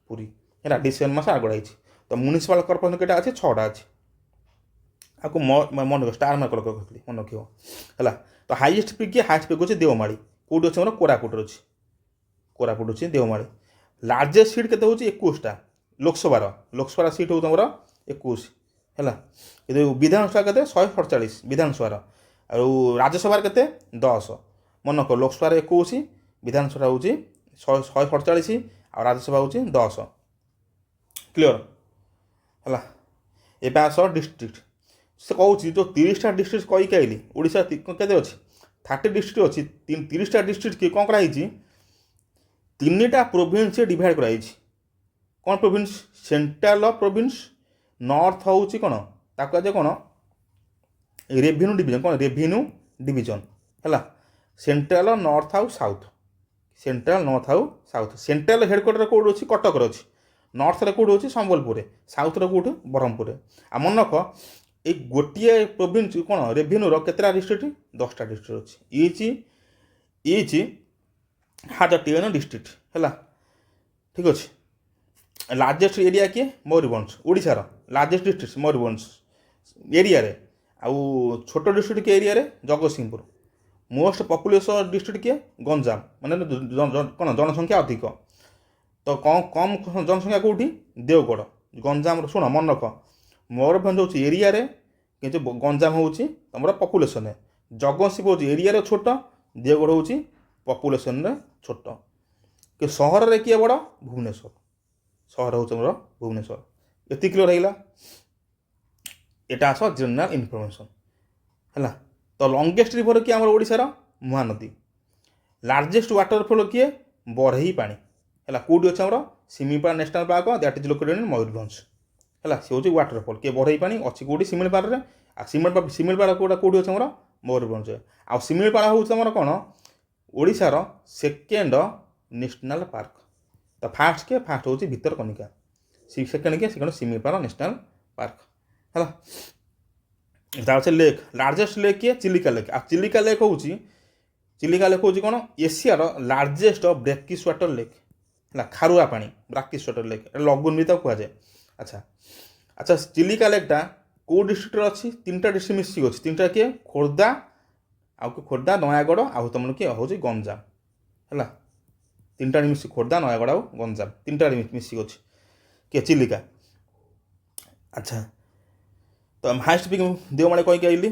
ପୁରୀ ହେଲା। ଡିସେମ୍ବର ମାସ ଆଗଡ଼ ହେଇଛି। ତ ମ୍ୟୁନିସିପାଲ କର୍ପୋରେସନ୍ କେଇଟା ଅଛି? 6ଟା ଅଛି। ଆକୁ ମନେ ରଖିବ, ଷ୍ଟାର ମାର୍କ ରଖିଲି, ମନେ ରଖିବ ହେଲା। ତ ହାଇଏଷ୍ଟ ପିକ୍ କିଏ? ହାଇଏଷ୍ଟ ପିକ୍ ହେଉଛି ଦେଓମାଳି। କେଉଁଠି ଅଛି ଆମର? କୋରାପୁଟରେ ଅଛି। କୋରାପୁଟ ଅଛି ଦେଓମାଳି। ଲାର୍ଜେଷ୍ଟ ସିଟ୍ କେତେ ହେଉଛି? 21ଟା ଲୋକସଭାର ସିଟ୍ ହେଉଛି ଆମର 21 ହେଲା। କିନ୍ତୁ ବିଧାନସଭା କେତେ? 147 ବିଧାନସଭାର। ଆଉ ରାଜ୍ୟସଭାର କେତେ? 10। ମନେ ରଖ, ଲୋକସଭାରେ 21, ବିଧାନସଭା ହେଉଛି 147 ଆଉ ରାଜ୍ୟସଭା ହେଉଛି 10। କ୍ଲିଅର ହେଲା। ଏବେ ଆସ ଡିଷ୍ଟ୍ରିକ୍ଟ। ସେ କହୁଛି ଯେଉଁ 30ଟା ଡିଷ୍ଟ୍ରିକ୍ଟ କହିକି ଆଇଲି, ଓଡ଼ିଶା କେତେ ଅଛି? 30 ଡିଷ୍ଟ୍ରିକ୍ଟ ଅଛି। 30ଟା ଡିଷ୍ଟ୍ରିକ୍ଟ କ'ଣ କରାହେଇଛି? 3ଟା ପ୍ରୋଭିନ୍ସ ଡିଭାଇଡ଼ କରାଯାଇଛି। କ'ଣ ପ୍ରୋଭିନ୍ସ? ସେଣ୍ଟ୍ରାଲ ପ୍ରୋଭିନ୍ସ, ନର୍ଥ ହେଉଛି କ'ଣ? ତାକୁ ଆଜି କ'ଣ? Revenue division. କ'ଣ? ରେଭିନ୍ୟୁ ଡିଭିଜନ ହେଲା। ସେଣ୍ଟ୍ରାଲ, ନର୍ଥ ଆଉ ସାଉଥ। ସେଣ୍ଟ୍ରାଲ, ନର୍ଥ ଆଉ ସାଉଥ। ସେଣ୍ଟ୍ରାଲ ହେଡ଼କ୍ୱାର୍ଟର କେଉଁଠି ଅଛି? କଟକରେ ଅଛି। ନର୍ଥରେ କେଉଁଠି ଅଛି? ସମ୍ବଲପୁରରେ। ସାଉଥରେ କେଉଁଠି? ବ୍ରହ୍ମପୁରରେ। ଆଉ ମନେ ରଖ, ଏଇ ଗୋଟିଏ ପ୍ରୋଭିନ୍ସ କ'ଣ ରେଭିନ୍ୟୁର କେତେଟା ଡିଷ୍ଟ୍ରିକ୍ଟ? 10ଟା ଡିଷ୍ଟ୍ରିକ୍ଟ ଅଛି। ଇଚ୍ ହାଜ୍ 10 ଡିଷ୍ଟ୍ରିକ୍ଟ ହେଲା। ଠିକ୍ ଅଛି। ଲାର୍ଜେଷ୍ଟ ଏରିଆ କିଏ? ମୟୂରଭଞ୍ଜ। ଓଡ଼ିଶାର ଲାର୍ଜେଷ୍ଟ ଡିଷ୍ଟ୍ରିକ୍ଟ ମୟୂରଭଞ୍ଜ ଏରିଆରେ। ଆଉ ଛୋଟ ଡିଷ୍ଟ୍ରିକ୍ଟ କିଏ ଏରିଆରେ? ଜଗତସିଂହପୁର। ମୋଷ୍ଟ ପପୁଲେସନ୍ ଡିଷ୍ଟ୍ରିକ୍ଟ କିଏ? ଗଞ୍ଜାମ। ମାନେ କ'ଣ ଜନସଂଖ୍ୟା ଅଧିକ। ତ କମ୍ ଜନସଂଖ୍ୟା କେଉଁଠି? ଦେଓଗଡ଼। ଗଞ୍ଜାମର ଶୁଣ, ମନେ ରଖ, ମୟୂରଭଞ୍ଜ ହେଉଛି ଏରିଆରେ, କିନ୍ତୁ ଗଞ୍ଜାମ ହେଉଛି ତୁମର ପପୁଲେସନରେ। ଜଗତସିଂହପୁର ହେଉଛି ଏରିଆରେ ଛୋଟ, ଦେଓଗଡ଼ ହେଉଛି ପପୁଲେସନରେ ଛୋଟ। କି ସହରରେ କିଏ ବଡ଼? ଭୁବନେଶ୍ୱର। ସହର ହେଉଛି ଆମର ଭୁବନେଶ୍ୱର। ଏତିକି କ୍ଲିୟର ହେଇଗଲା। এটা আস জেনারেল ইনফরমেশন ହେଲା। ତ ଲଙ୍ଗେଷ୍ଟ ରିଭର କିଏ ଆମର ଓଡ଼ିଶାର? ମହାନଦୀ। ଲାର୍ଜେଷ୍ଟ ୱାଟରଫଲ୍ କିଏ? ବରେହି ପାଣି ହେଲା। କେଉଁଠି ଅଛି ଆମର? Similipal national park, that is located in Mayurbhanj ହେଲା। ସେ ହେଉଛି ୱାଟରଫଲ୍। କିଏ? ବରେହି ପାଣି ଅଛି କେଉଁଠି? ଶିମିଳିପାଳରେ। ଆଉ ଶିମିଳିପାଳ କେଉଁଠି ଅଛି ଆମର? ମୟୂରଭଞ୍ଜ। ଆଉ ଶିମିଳିପାଳ ହେଉଛି ଆମର କ'ଣ? ଓଡ଼ିଶାର ସେକେଣ୍ଡ ନ୍ୟାସନାଲ୍ ପାର୍କ। ତ ଫାର୍ଷ୍ଟ କିଏ? ଫାର୍ଷ୍ଟ ହେଉଛି ଭିତରକନିକା। ସେକେଣ୍ଡ କିଏ? ସେକେଣ୍ଡ ଶିମିଳିପାଳ ନ୍ୟାସନାଲ୍ ପାର୍କ ହେଲା। ତା ଅଛି ଲେକ୍। ଲାର୍ଜେଷ୍ଟ ଲେକ୍ କିଏ? ଚିଲିକା ଲେକ୍। ଆଉ ଚିଲିକା ଲେକ୍ ହେଉଛି କ'ଣ? ଏସିଆର ଲାର୍ଜେଷ୍ଟ ବ୍ରେକିସ୍ ୱାଟର ଲେକ୍ ହେଲା। ଖାରୁଆ ପାଣି ବ୍ରାକିସ୍ ୱାଟର ଲେକ୍, ଲଗୁନ୍ ବି ତାକୁ କୁହାଯାଏ। ଆଚ୍ଛା ଚିଲିକା ଲେକ୍ଟା କେଉଁ ଡିଷ୍ଟ୍ରିକ୍ଟରେ ଅଛି? 3ଟା ଡିଷ୍ଟ୍ରିକ୍ଟ ମିଶିକି ଅଛି। 3ଟା କିଏ? ଖୋର୍ଦ୍ଧା, ନୟାଗଡ଼ ଆଉ ତୁମର କିଏ ହେଉଛି ଗଞ୍ଜାମ ହେଲା। 3ଟା ମିଶିକି ଖୋର୍ଦ୍ଧା, ନୟାଗଡ଼ ଆଉ ଗଞ୍ଜାମ 3ଟା ମିଶିକି ଅଛି କିଏ? ଚିଲିକା। ଆଚ୍ଛା, ତ ହାଇଏଷ୍ଟ ପିକ୍ ଦେଓମାଳି କହିକି ଆଇଲି।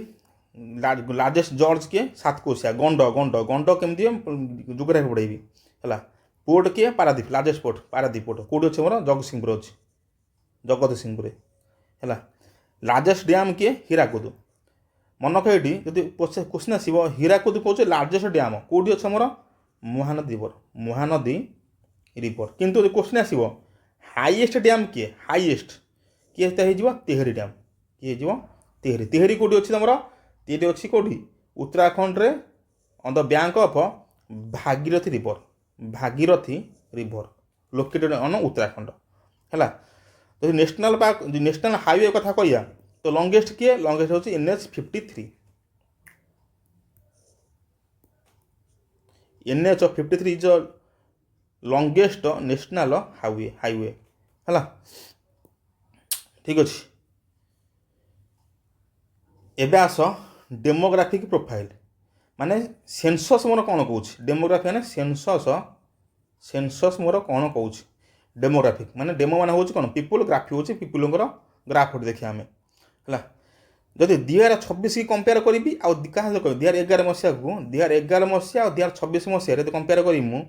ଲାର୍ଜେଷ୍ଟ ଜର୍ଜ କିଏ? ସାତକୋଶିଆ। ଗଣ୍ଡ କେମିତି ଜୋଗ୍ରାଫି ପଢ଼େଇବି ହେଲା। ପୋର୍ଟ କିଏ? Paradip. Largest port Paradip port କେଉଁଠି ଅଛି ଆମର? ଜଗତସିଂହପୁର ଅଛି ଜଗତସିଂହପୁରରେ ହେଲା। ଲାର୍ଜେଷ୍ଟ ଡ୍ୟାମ୍ କିଏ? ହୀରାକୁଦ। ମନକ ଏଇଠି ଯଦି କ୍ୱେଶ୍ଚିନ୍ ଆସିବ ହୀରାକୁଦ କହୁଛି ଲାର୍ଜେଷ୍ଟ ଡ୍ୟାମ୍ କେଉଁଠି ଅଛି ଆମର? ମହାନଦୀ ରିଭର। କିନ୍ତୁ ଯଦି କ୍ୱେଶ୍ଚିନ୍ ଆସିବ ହାଇଏଷ୍ଟ ଡ୍ୟାମ୍ କିଏ? ହାଇଏଷ୍ଟ କିଏ ହେଇଯିବ? ତିହିରି ଡ୍ୟାମ୍। କିଏ ହେଇଯିବ? ତିହିରି। ତିହିରି କେଉଁଠି ଅଛି ତମର? ତିହିରି ଅଛି କେଉଁଠି? ଉତ୍ତରାଖଣ୍ଡରେ on the bank of Bhagirathi river located on Uttarakhand ହେଲା। ଯଦି ନ୍ୟାସନାଲ୍ ପାର୍କ ନ୍ୟାସନାଲ୍ ହାଇୱେ କଥା କହିବା ତ ଲଙ୍ଗେଷ୍ଟ କିଏ? ଲଙ୍ଗେଷ୍ଟ ହେଉଛି NH-53। NH-53 is longest national highway ହେଲା। ଠିକ୍ ଅଛି। ଏବେ ଆସ ଡେମୋଗ୍ରାଫିକ୍ ପ୍ରୋଫାଇଲ୍ ମାନେ ସେନ୍ସସ୍ ମୋର କ'ଣ କହୁଛି? ଡେମୋଗ୍ରାଫି ମାନେ ସେନ୍ସସ୍ ମୋର କ'ଣ କହୁଛି? ଡେମୋଗ୍ରାଫିକ୍ ମାନେ ଡେମୋ ମାନେ ହେଉଛି କ'ଣ? ପିପୁଲ୍, ଗ୍ରାଫି ହେଉଛି ପିପୁଲଙ୍କର ଗ୍ରାଫ୍ ଗୋଟେ ଦେଖିବା ଆମେ ହେଲା। ଯଦି 2026 କି କମ୍ପେୟାର କରିବି ଆଉ କାହା ସହିତ କହିବି 2011 ମସିହାକୁ 2011 ମସିହା ଆଉ 2026 ମସିହାରେ ଯଦି କମ୍ପେୟାର କରିବି ମୁଁ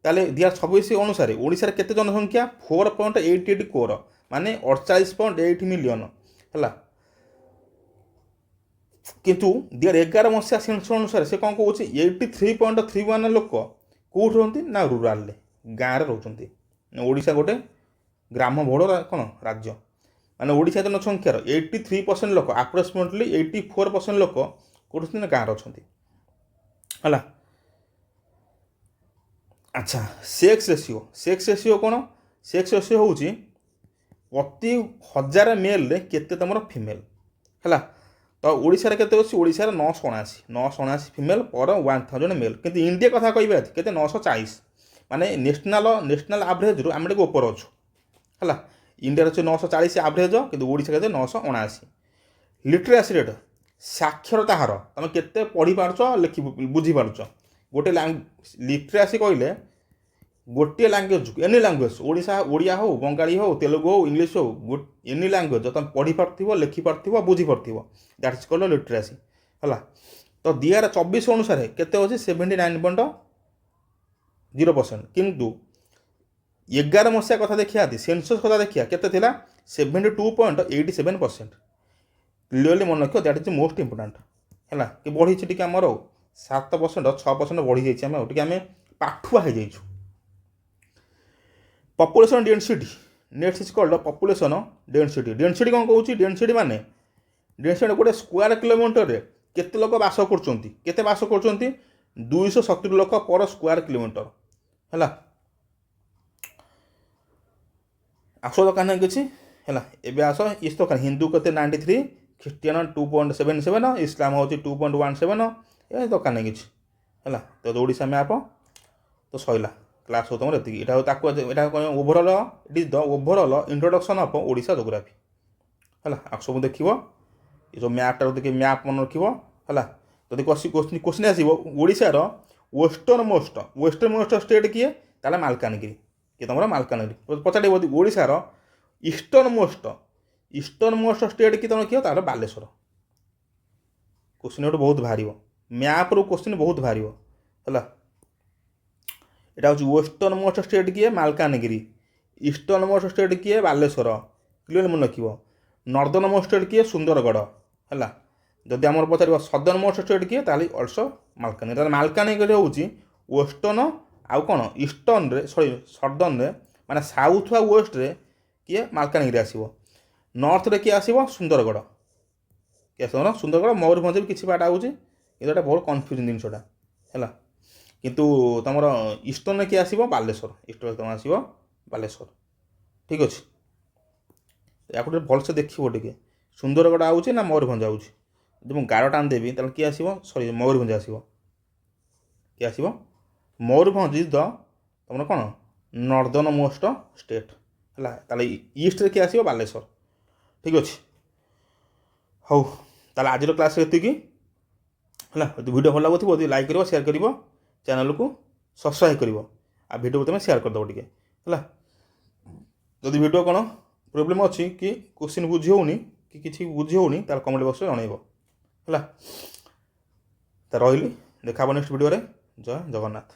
ତାହେଲେ 2026 ଅନୁସାରେ ଓଡ଼ିଶାରେ କେତେ ଜନସଂଖ୍ୟା? 4.88 crore ମାନେ 48.8 ମିଲିୟନ ହେଲା। କିନ୍ତୁ 2011 ମସିହା ସେନ୍ସସ୍ ଅନୁସାରେ ସେ କ'ଣ କହୁଛି? 83.31 ଲୋକ କେଉଁଠି ରୁହନ୍ତି? ନା ରୁରାଲରେ, ଗାଁରେ ରହୁଛନ୍ତି। ଓଡ଼ିଶା ଗୋଟେ ଗ୍ରାମ ବହୁଳ କ'ଣ ରାଜ୍ୟ ମାନେ ଓଡ଼ିଶା ଜନସଂଖ୍ୟାର 83% ଲୋକ ଆପ୍ରୋକ୍ସିମେଟଲି 84% ଲୋକ କେଉଁଠି ଅଛନ୍ତି? ନା ଗାଁରେ ଅଛନ୍ତି ହେଲା। ଆଚ୍ଛା, ସେକ୍ସ ରେସିଓ କ'ଣ? ସେକ୍ସ ରେସିଓ ହେଉଛି ପ୍ରତି 1000 ମେଲ୍ରେ କେତେ ତୁମର ଫିମେଲ୍ ହେଲା। ତ ଓଡ଼ିଶାରେ କେତେ ଅଛି? ଓଡ଼ିଶାରେ 979 ଫିମେଲ୍ ପର 1000 ମେଲ୍। କିନ୍ତୁ ଇଣ୍ଡିଆ କଥା କହିବା କେତେ? 940 ମାନେ ନ୍ୟାସନାଲ୍ ଆଭରେଜରୁ ଆମେ ଟିକେ ଉପରେ ଅଛୁ ହେଲା। ଇଣ୍ଡିଆର ଅଛି 940 ଆଭରେଜ, କିନ୍ତୁ ଓଡ଼ିଶା କେତେ? 979। ଲିଟରେସି ରେଟ୍ ସାକ୍ଷରତା ହାର ତୁମେ କେତେ ପଢ଼ିପାରୁଛ, ବୁଝିପାରୁଛ? ଗୋଟେ ଲିଟରେସି କହିଲେ ଗୋଟିଏ ଲାଙ୍ଗୁଏଜକୁ ଏନି ଲାଙ୍ଗୁଏଜ ଓଡ଼ିଆ ହେଉ, ବଙ୍ଗାଳୀ ହେଉ, ତେଲୁଗୁ ହେଉ, ଇଂଲିଶ ହେଉ, ଏନି ଲାଙ୍ଗୁଏଜ ତୁମେ ପଢ଼ିପାରୁଥିବ, ଲେଖିପାରୁଥିବ, ବୁଝିପାରୁଥିବ, ଦ୍ୟାଟ୍ ଇଜ୍ କଲ୍ଡ ଲିଟରେସି ହେଲା। ତ 2024 ଅନୁସାରେ କେତେ ଅଛି? 79.0%। କିନ୍ତୁ 11 ମସିହା କଥା ଦେଖିବା, ସେନ୍ସସ୍ କଥା ଦେଖିବା କେତେ ଥିଲା? 72.87%। କ୍ଲିୟରଲି ମନେ ରଖିବ, ଦ୍ୟାଟ୍ ଇଜ୍ ମୋଷ୍ଟ ଇମ୍ପୋର୍ଟାଣ୍ଟ ହେଲା। କି ବଢ଼ିଛି ଟିକେ ଆମର 7% 6% ବଢ଼ିଯାଇଛି ଆମେ ଟିକେ ଆମେ ପାଠୁଆ ହେଇଯାଇଛୁ। Population density next is called population density. Density କ'ଣ କହୁଛି? ଡେନ୍ସିଟି ମାନେ ଗୋଟେ ସ୍କୋୟାର କିଲୋମିଟରରେ କେତେ ଲୋକ ବାସ କରୁଛନ୍ତି? କେତେ ବାସ କରୁଛନ୍ତି? 270 ଲୋକ ପର ସ୍କୋୟାର କିଲୋମିଟର ହେଲା। ଆସ ଦରକାର ନାହିଁ କିଛି ହେଲା। ଏବେ ଆସ ଇସ୍ ଦରକାର। ହିନ୍ଦୁ କେତେ? 93, ଖ୍ରୀଷ୍ଟିଆନ 2.77, ଇସଲାମ ହେଉଛି 2.17, ଏ ଦରକାର ନାହିଁ କିଛି ହେଲା। ତ ଓଡ଼ିଶା ମ୍ୟାପ ତ ସରିଲା କ୍ଲାସ୍ ହଉ ତୁମର ଏତିକି। ଏଇଟା ତାକୁ ଏଇଟା overall it is the overall introduction of Odisha geography ହେଲା। ଆଉ ସବୁ ଦେଖିବ ଏ ଯେଉଁ ମ୍ୟାପ୍ଟା ଦେଖି ମ୍ୟାପ୍ ମନେ ରଖିବ ହେଲା। ଯଦି କ୍ୱେଶ୍ଚିନ୍ ଆସିବ ଓଡ଼ିଶାର ୱେଷ୍ଟର୍ଣ୍ଣ ମୋଷ୍ଟ ଷ୍ଟେଟ୍ କିଏ? ତାହେଲେ ମାଲକାନଗିରି। କିଏ ତୁମର? ମାଲକାନଗିରି। ପଚାରିବ ଓଡ଼ିଶାର ଇଷ୍ଟର୍ଣ୍ଣ ମୋଷ୍ଟ ଷ୍ଟେଟ୍ କିଏ ତୁମର? କିଏ? ତାହେଲେ ବାଲେଶ୍ୱର। କ୍ୱେଶ୍ଚିନ୍ ଗୋଟେ ବହୁତ ବାହାରିବ, ମ୍ୟାପ୍ରୁ କ୍ୱେଶ୍ଚିନ୍ ବହୁତ ବାହାରିବ ହେଲା। এটা ହେଉଛି ୱେଷ୍ଟର୍ଣ୍ଣ ମୋଷ୍ଟ ଷ୍ଟେଟ୍ କିଏ? ମାଲକାନଗିରି। ଇଷ୍ଟର୍ଣ୍ଣ ମୋଷ୍ଟ ଷ୍ଟେଟ୍ କିଏ? ବାଲେଶ୍ୱର। କ୍ଲିୟର ମନେ ରଖିବ। ନର୍ଦର୍ଣ୍ଣ ମୋଷ୍ଟ ଷ୍ଟେଟ୍ କିଏ? ସୁନ୍ଦରଗଡ଼ ହେଲା। ଯଦି ଆମର ପଚାରିବ ସଦର୍ଣ୍ଣ ମୋଷ୍ଟ ଷ୍ଟେଟ୍ କିଏ? ତାହେଲେ ଅଲସୋ ମାଲକାନଗିରି। ତାହେଲେ ମାଲକାନଗିରି ହେଉଛି ୱେଷ୍ଟର୍ଣ୍ଣ ଆଉ କ'ଣ ଇଷ୍ଟର୍ଣ୍ଣରେ ସଦର୍ଣ୍ଣରେ ମାନେ ସାଉଥ୍ ଆଉ ୱେଷ୍ଟରେ କିଏ? ମାଲକାନଗିରି ଆସିବ। ନର୍ଥରେ କିଏ ଆସିବ? ସୁନ୍ଦରଗଡ଼। କିଏ ଆସିବ? ସୁନ୍ଦରଗଡ଼। ମୟୂରଭଞ୍ଜ ବି କିଛି ବାଟ ହେଉଛି, କିନ୍ତୁ ଏଇଟା ବହୁତ କନଫ୍ୟୁଜିଂ ଜିନିଷଟା ହେଲା। କିନ୍ତୁ ତୁମର ଇଷ୍ଟର୍ଣ୍ଣରେ କିଏ ଆସିବ? ବାଲେଶ୍ୱର। ଇଷ୍ଟର୍ଣ୍ଣରେ ତୁମର ଆସିବ ବାଲେଶ୍ୱର। ଠିକ୍ ଅଛି। ୟାକୁ ଟିକେ ଭଲସେ ଦେଖିବ ଟିକେ। ସୁନ୍ଦରଗଡ଼ ଆଉଛି ନା ମୟୂରଭଞ୍ଜ ଆଉଛି? ଯଦି ମୁଁ ଗାର ଟାଣି ଦେବି ତାହେଲେ କିଏ ଆସିବ? ମୟୂରଭଞ୍ଜ ଆସିବ। କିଏ ଆସିବ? ମୟୂରଭଞ୍ଜ ଇଜ୍ ଦ ତୁମର କ'ଣ ନର୍ଦର୍ଣ୍ଣ ମୋଷ୍ଟ ଷ୍ଟେଟ୍ ହେଲା। ତାହେଲେ ଇଷ୍ଟରେ କିଏ ଆସିବ? ବାଲେଶ୍ୱର। ଠିକ୍ ଅଛି। ହଉ ତାହେଲେ ଆଜିର କ୍ଲାସ୍ ଏତିକି ହେଲା। ଯଦି ଭିଡ଼ିଓ ଭଲ ଲାଗୁଥିବ ଯଦି ଲାଇକ୍ କରିବ, ସେୟାର କରିବ, ଚ୍ୟାନେଲକୁ ସବସ୍କ୍ରାଇବ୍ କରିବ, ଆଉ ଭିଡ଼ିଓକୁ ତୁମେ ସେୟାର କରିଦେବ ଟିକେ ହେଲା। ଯଦି ଭିଡ଼ିଓ କ'ଣ ପ୍ରୋବ୍ଲେମ୍ ଅଛି କି କ୍ୱେଶ୍ଚିନ୍ ବୁଝି ହେଉନି କି କିଛି ବୁଝି ହେଉନି ତାହେଲେ କମେଣ୍ଟ ବକ୍ସରେ ଜଣାଇବ ହେଲା। ତ ରହିଲି, ଦେଖା ହେବ ନେକ୍ସଟ ଭିଡ଼ିଓରେ। ଜୟ ଜଗନ୍ନାଥ।